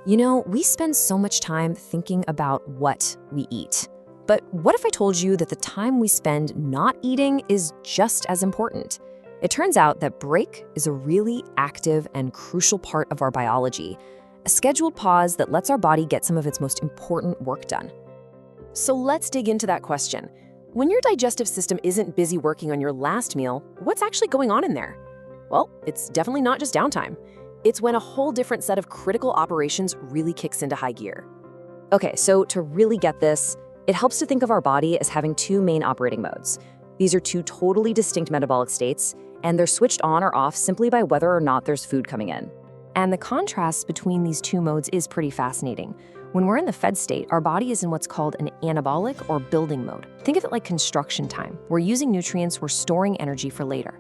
We spend so much time thinking about what we eat. But what if I told you that the time we spend not eating is just as important? It turns out that break is a really active and crucial part of our biology, a scheduled pause that lets our body get some of its most important work done. So let's dig into that question. When your digestive system isn't busy working on your last meal, what's actually going on in there? Well, it's definitely not just downtime. It's when a whole different set of critical operations really kicks into high gear. Okay, so to really get this, it helps to think of our body as having two main operating modes. These are two totally distinct metabolic states, and they're switched on or off simply by whether or not there's food coming in. And the contrast between these two modes is pretty fascinating. When we're in the fed state, our body is in what's called an anabolic or building mode. Think of it like construction time. We're using nutrients, we're storing energy for later.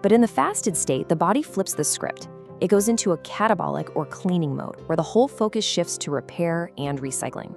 But in the fasted state, the body flips the script. It goes into a catabolic or cleaning mode, where the whole focus shifts to repair and recycling.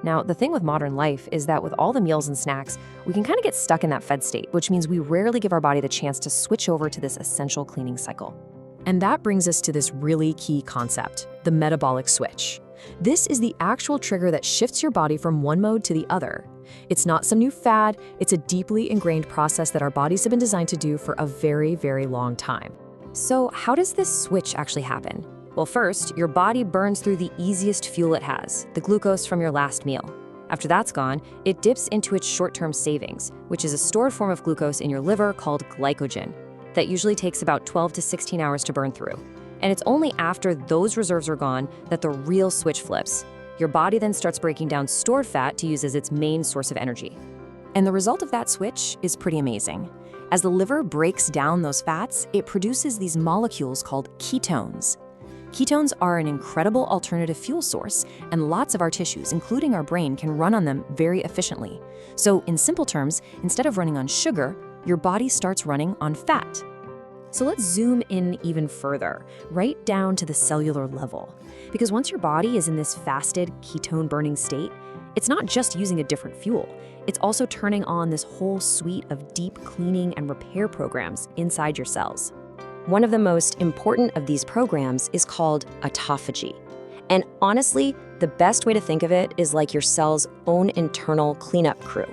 Now, the thing with modern life is that with all the meals and snacks, we can kind of get stuck in that fed state, which means we rarely give our body the chance to switch over to this essential cleaning cycle. And that brings us to this really key concept, the metabolic switch. This is the actual trigger that shifts your body from one mode to the other. It's not some new fad, it's a deeply ingrained process that our bodies have been designed to do for a very, very long time. So how does this switch actually happen? Well, first, your body burns through the easiest fuel it has, the glucose from your last meal. After that's gone, it dips into its short-term savings, which is a stored form of glucose in your liver called glycogen. That usually takes about 12 to 16 hours to burn through. And it's only after those reserves are gone that the real switch flips. Your body then starts breaking down stored fat to use as its main source of energy. And the result of that switch is pretty amazing. As the liver breaks down those fats, it produces these molecules called ketones. Ketones are an incredible alternative fuel source, and lots of our tissues, including our brain, can run on them very efficiently. So in simple terms, instead of running on sugar, your body starts running on fat. So let's zoom in even further, right down to the cellular level. Because once your body is in this fasted, ketone-burning state, it's not just using a different fuel. It's also turning on this whole suite of deep cleaning and repair programs inside your cells. One of the most important of these programs is called autophagy. And honestly, the best way to think of it is like your cell's own internal cleanup crew.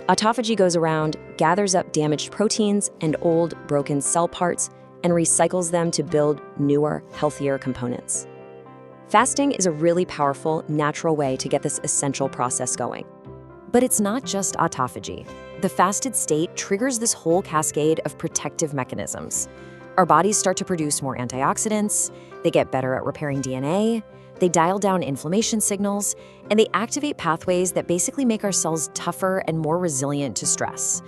Autophagy goes around, gathers up damaged proteins and old, broken cell parts, and recycles them to build newer, healthier components. Fasting is a really powerful, natural way to get this essential process going. But it's not just autophagy. The fasted state triggers this whole cascade of protective mechanisms. Our bodies start to produce more antioxidants, they get better at repairing DNA, they dial down inflammation signals, and they activate pathways that basically make our cells tougher and more resilient to stress.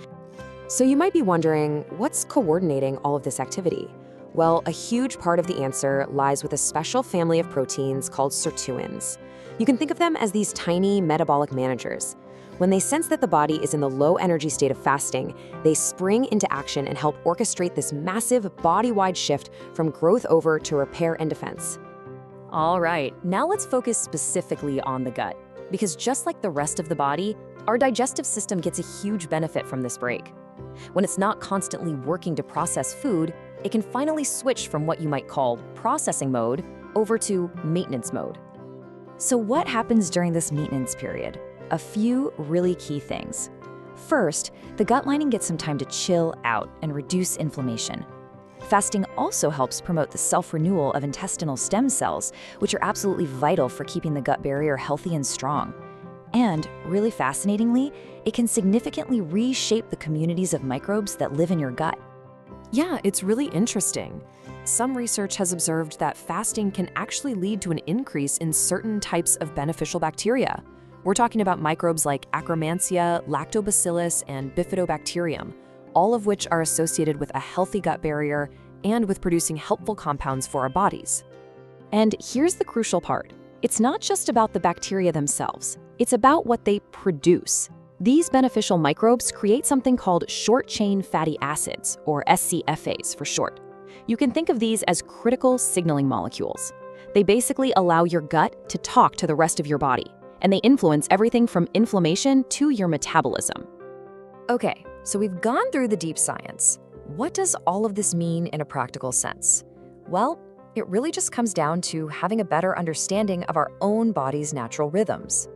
So you might be wondering, what's coordinating all of this activity? Well, a huge part of the answer lies with a special family of proteins called sirtuins. You can think of them as these tiny metabolic managers. When they sense that the body is in the low energy state of fasting, they spring into action and help orchestrate this massive body-wide shift from growth over to repair and defense. All right, now let's focus specifically on the gut. Because just like the rest of the body, our digestive system gets a huge benefit from this break. When it's not constantly working to process food, it can finally switch from what you might call processing mode over to maintenance mode. So what happens during this maintenance period? A few really key things. First, the gut lining gets some time to chill out and reduce inflammation. Fasting also helps promote the self-renewal of intestinal stem cells, which are absolutely vital for keeping the gut barrier healthy and strong. And, really fascinatingly, it can significantly reshape the communities of microbes that live in your gut. Yeah, it's really interesting. Some research has observed that fasting can actually lead to an increase in certain types of beneficial bacteria. We're talking about microbes like Akkermansia, Lactobacillus, and Bifidobacterium, all of which are associated with a healthy gut barrier and with producing helpful compounds for our bodies. And here's the crucial part. It's not just about the bacteria themselves. It's about what they produce. These beneficial microbes create something called short-chain fatty acids, or SCFAs for short. You can think of these as critical signaling molecules. They basically allow your gut to talk to the rest of your body, and they influence everything from inflammation to your metabolism. Okay, so we've gone through the deep science. What does all of this mean in a practical sense? Well, It really just comes down to having a better understanding of our own body's natural rhythms.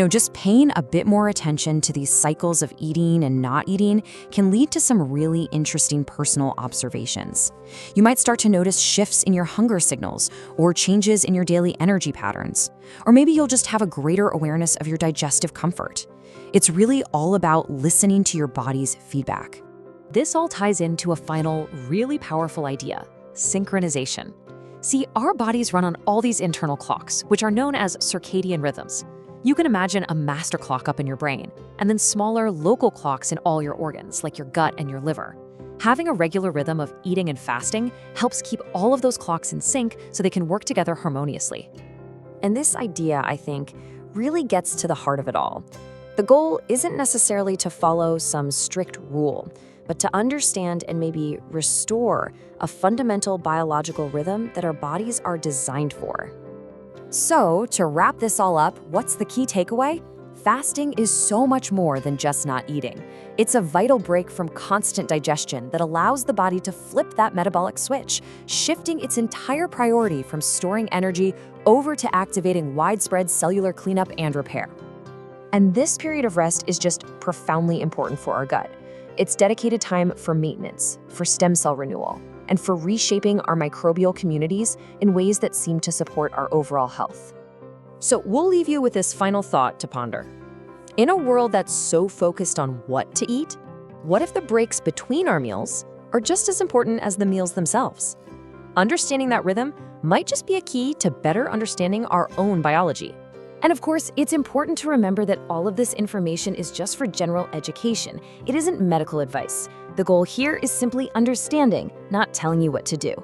Just paying a bit more attention to these cycles of eating and not eating can lead to some really interesting personal observations. You might start to notice shifts in your hunger signals or changes in your daily energy patterns. Or maybe you'll just have a greater awareness of your digestive comfort. It's really all about listening to your body's feedback. This all ties into a final, really powerful idea: synchronization. See, our bodies run on all these internal clocks, which are known as circadian rhythms. You can imagine a master clock up in your brain, and then smaller local clocks in all your organs, like your gut and your liver. Having a regular rhythm of eating and fasting helps keep all of those clocks in sync so they can work together harmoniously. And this idea, I think, really gets to the heart of it all. The goal isn't necessarily to follow some strict rule, but to understand and maybe restore a fundamental biological rhythm that our bodies are designed for. So, to wrap this all up, what's the key takeaway? Fasting is so much more than just not eating. It's a vital break from constant digestion that allows the body to flip that metabolic switch, shifting its entire priority from storing energy over to activating widespread cellular cleanup and repair. And this period of rest is just profoundly important for our gut. It's dedicated time for maintenance, for stem cell renewal, and for reshaping our microbial communities in ways that seem to support our overall health. So we'll leave you with this final thought to ponder. In a world that's so focused on what to eat, what if the breaks between our meals are just as important as the meals themselves? Understanding that rhythm might just be a key to better understanding our own biology. And of course, it's important to remember that all of this information is just for general education. It isn't medical advice. The goal here is simply understanding, not telling you what to do.